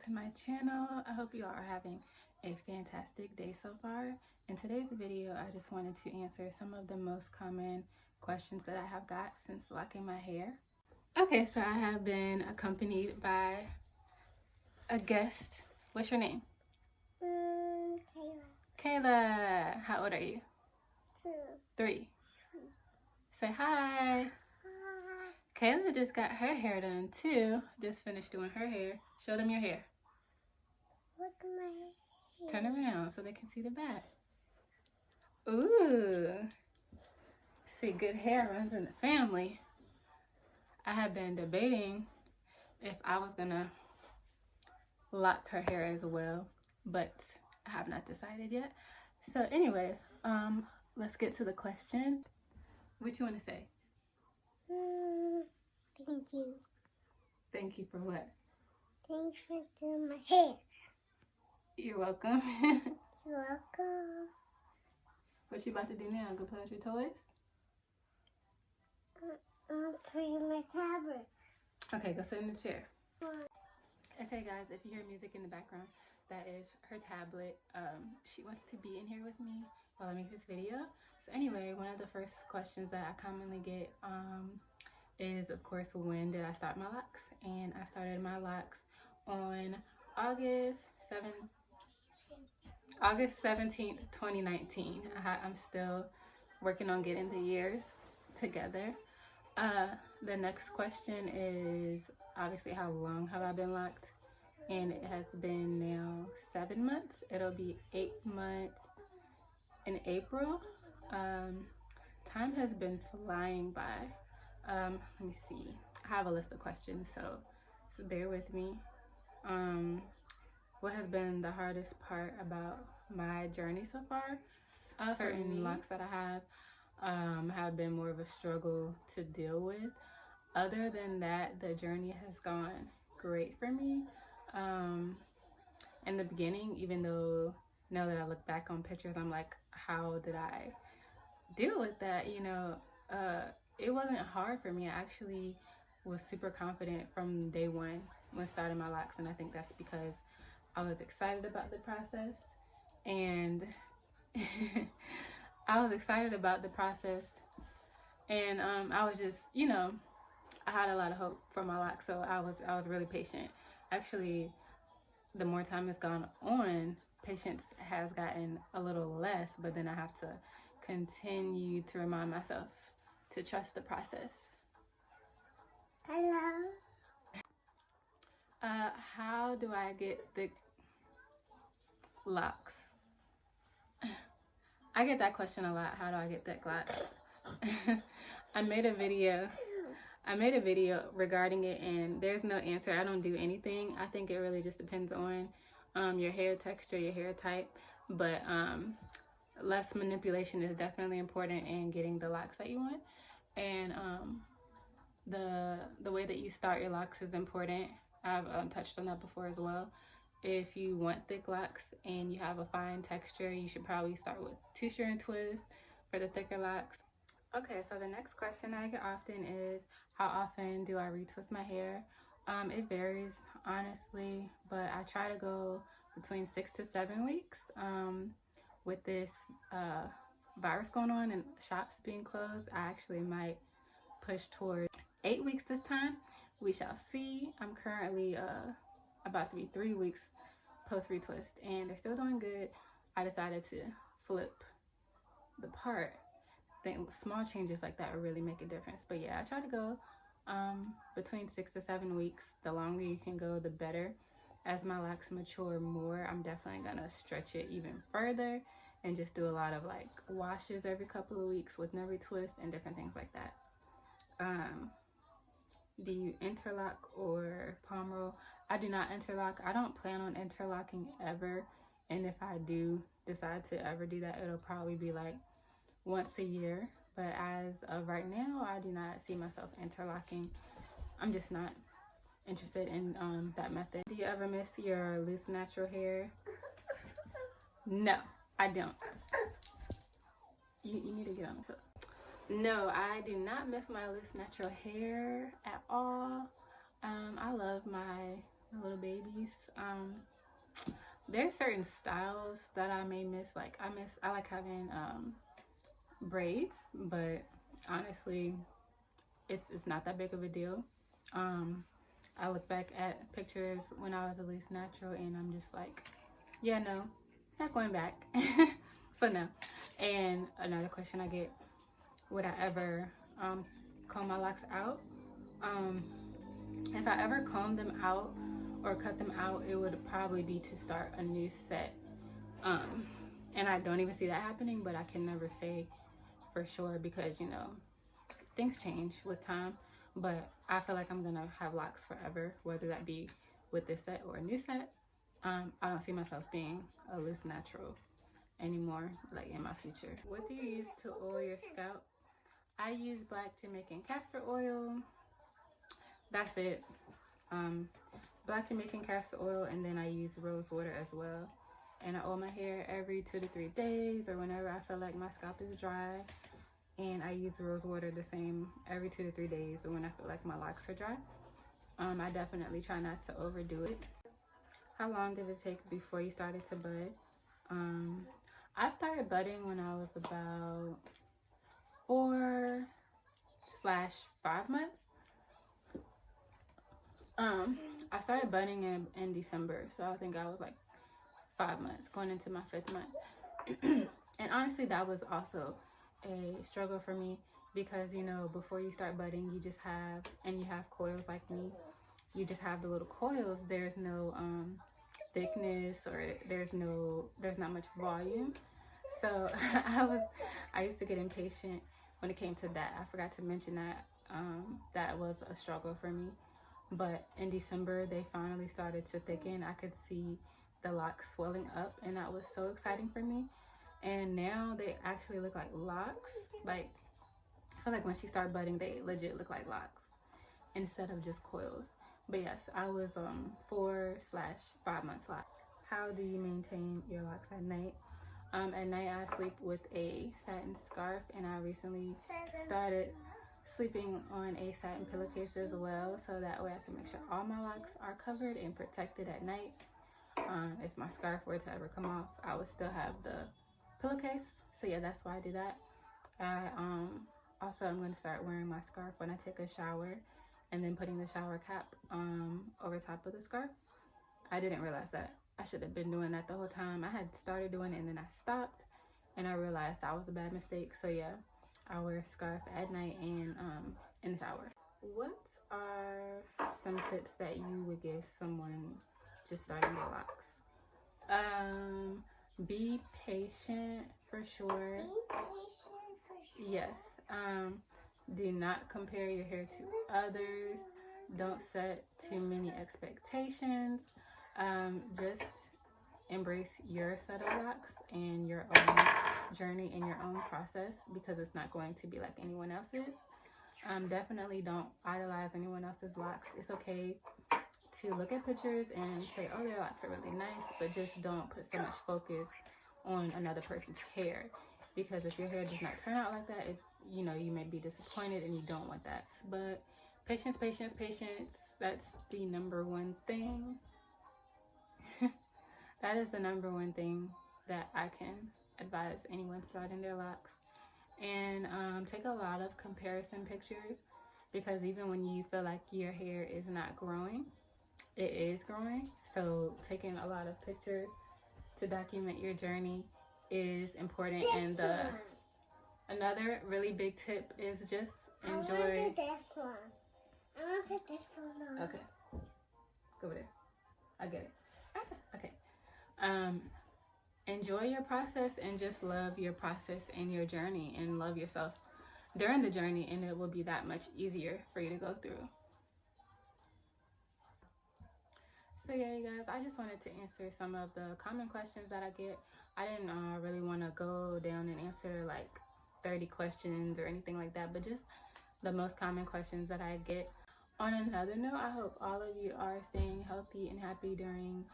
to my channel. I hope you all are having a fantastic day so far. In today's video, I just wanted to answer some of the most common questions that I have got since locking my hair. Okay, so I have been accompanied by a guest. What's your name? Kayla. Kayla. How old are you? 2. 3. Say hi. Hi. Kayla just got her hair done too. Just finished doing her hair. Show them your hair. Look at my hair. Turn around so they can see the back. Ooh. See, good hair runs in the family. I have been debating if I was gonna lock her hair as well, but I have not decided yet. So anyways, let's get to the question. What you want to say? Thank you. Thank you for what? Thanks for doing my hair. You're welcome. You're welcome. What you about to do now? Go play with your toys? I'm playing my tablet. Okay, go sit in the chair. What? Okay guys, if you hear music in the background, that is her tablet. She wants to be in here with me while I make this video. So anyway, one of the first questions that I commonly get is, of course, when did I start my locks? And I started my locks on August 17th, 2019. I'm still working on getting the years together. The next question is obviously how long have I been locked? And it has been now 7 months. It'll be 8 months in April. Time has been flying by. Let me see. I have a list of questions, so bear with me. What has been the hardest part about my journey so far? Certain locks that I have been more of a struggle to deal with. Other than that, the journey has gone great for me. In the beginning, even though now that I look back on pictures, I'm like, how did I deal with that? You know, it wasn't hard for me. I actually was super confident from day one when starting my locks, and I think that's because I was excited about the process, and I was just, you know, I had a lot of hope for my locks, so I was really patient. Actually, the more time has gone on, patience has gotten a little less, but then I have to continue to remind myself to trust the process. Hello. How do I get the locks? I get that question a lot. How do I get thick locks? I made a video regarding it, and there's no answer. I don't do anything. I think it really just depends on your hair texture, your hair type, but less manipulation is definitely important in getting the locks that you want. And the way that you start your locks is important. I've touched on that before as well. If you want thick locks and you have a fine texture, you should probably start with 2-strand twists for the thicker locks. Okay, so the next question I get often is, how often do I retwist my hair? It varies, honestly, but I try to go between 6 to 7 weeks. With this virus going on and shops being closed, I actually might push towards 8 weeks this time. We shall see. I'm currently about to be 3 weeks post retwist, and they're still doing good. I decided to flip the part. I think small changes like that will really make a difference. But yeah, I try to go between 6 to 7 weeks. The longer you can go, the better. As my locks mature more, I'm definitely gonna stretch it even further and just do a lot of like washes every couple of weeks with no retwist and different things like that. Do you interlock or palm roll? I do not interlock. I don't plan on interlocking ever, and if I do decide to ever do that, it'll probably be like once a year. But as of right now, I do not see myself interlocking. I'm just not interested in that method. Do you ever miss your loose natural hair? No, I don't. You need to get on the pillow. No, I do not miss my loose natural hair at all. I love my the little babies. There's certain styles that I may miss. Like I like having braids, but honestly, it's not that big of a deal. I look back at pictures when I was at least natural, and I'm just like, yeah, no, not going back. So no. And another question I get: would I ever comb my locks out? If I ever comb them out or cut them out, it would probably be to start a new set. And I don't even see that happening, but I can never say for sure because, you know, things change with time. But I feel like I'm gonna have locks forever, whether that be with this set or a new set. I don't see myself being a loose natural anymore, like in my future. What do you use to oil your scalp? I use black Jamaican castor oil. That's it. Black Jamaican castor oil, and then I use rose water as well. And I oil my hair every 2 to 3 days, or whenever I feel like my scalp is dry. And I use rose water the same every 2 to 3 days when I feel like my locks are dry. I definitely try not to overdo it. How long did it take before you started to bud? I started budding when I was about 4/5 months. I started budding in December, so I think I was like 5 months, going into my 5th month. And honestly, that was also a struggle for me because, you know, before you start budding, you just have, and you have coils like me, you just have the little coils. There's no thickness, or there's not much volume. So I used to get impatient when it came to that. I forgot to mention that that was a struggle for me. But in December, they finally started to thicken. I could see the locks swelling up, and that was so exciting for me. And now they actually look like locks. Like, I feel like once you start budding, they legit look like locks instead of just coils. But yes, I was 4/5 months locks. How do you maintain your locks at night? At night, I sleep with a satin scarf, and I recently started sleeping on a satin pillowcase as well, so that way I can make sure all my locks are covered and protected at night. If my scarf were to ever come off, I would still have the pillowcase. So yeah, that's why I do that. Also, I'm going to start wearing my scarf when I take a shower, and then putting the shower cap over top of the scarf. I didn't realize that. I should have been doing that the whole time. I had started doing it and then I stopped, and I realized that was a bad mistake. So yeah, I wear a scarf at night and in the shower. What are some tips that you would give someone just starting their locks? Be patient for sure. Yes. Do not compare your hair to others. Don't set too many expectations. Just embrace your set of locks and your own journey and your own process, because it's not going to be like anyone else's. Definitely don't idolize anyone else's locks. It's okay to look at pictures and say, oh, their locks are really nice, but just don't put so much focus on another person's hair, because if your hair does not turn out like that, you may be disappointed, and you don't want that. But patience, patience, patience. That's the number one thing. That is the number one thing that I can advise anyone starting their locks. And take a lot of comparison pictures, because even when you feel like your hair is not growing, it is growing. So taking a lot of pictures to document your journey is important. And another really big tip is just enjoy. I want to do this one. I want to put this one on. Okay, go over there. I get it. Okay. Enjoy your process and just love your process and your journey, and love yourself during the journey, and it will be that much easier for you to go through. So yeah, you guys, I just wanted to answer some of the common questions that I get. I didn't really want to go down and answer like 30 questions or anything like that, but just the most common questions that I get. On another note, I hope all of you are staying healthy and happy during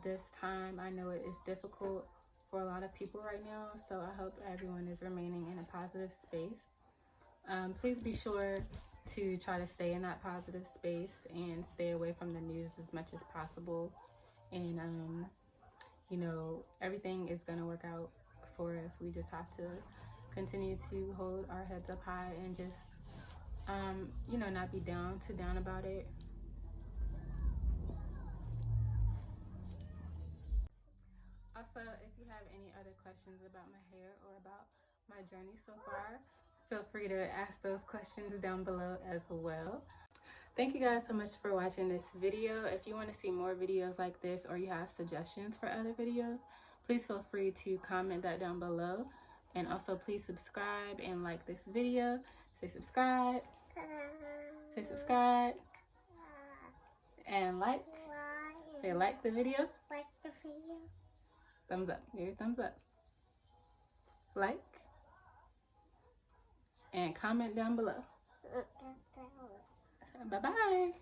this time. I know it is difficult for a lot of people right now, so I hope everyone is remaining in a positive space. Please be sure to try to stay in that positive space and stay away from the news as much as possible. And you know, everything is going to work out for us. We just have to continue to hold our heads up high and just you know, not be too down about it. Also, if you have any other questions about my hair or about my journey so far, feel free to ask those questions down below as well. Thank you guys so much for watching this video. If you want to see more videos like this or you have suggestions for other videos, please feel free to comment that down below. And also please subscribe and like this video. Say subscribe. Say subscribe. And like. Say like the video. Like the video. Thumbs up. Give your thumbs up. Like. And comment down below. Bye-bye.